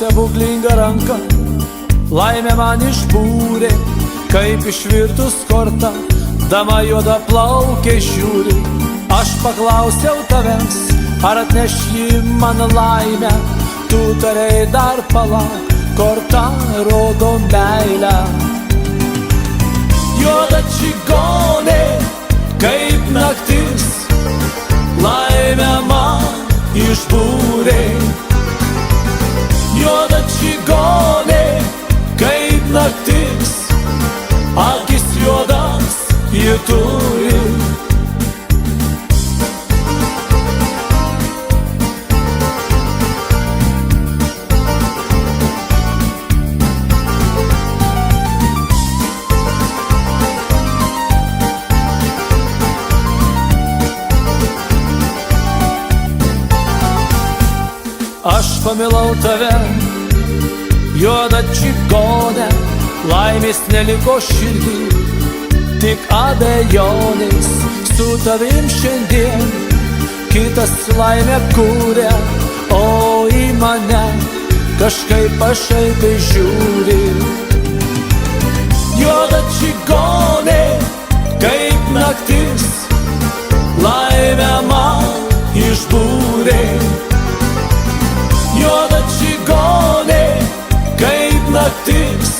stebuklinga ranka, laimė man išbūrė, kaip išvirtus kortą, dama juoda plaukė žiūri. Aš paklausiau tavęs, ar atneš jį man laimę, tu tarei dar palauk, korta rodo meilę. Juoda čigonė, kaip naktis, laimę man išbūrė. Juoda čigonė, kaip naktis, akis juodas ji turi. Aš pamilau tave, juoda čigonė, laimės neliko širdį, tik abejonės. Su tavim šiandien kitas laimę kūrė, o į mane kažkaip pašaipiai žiūri. Juoda čigonė, kaip naktis, laimę man išbūrė. Juoda čigonė, kaip naktis,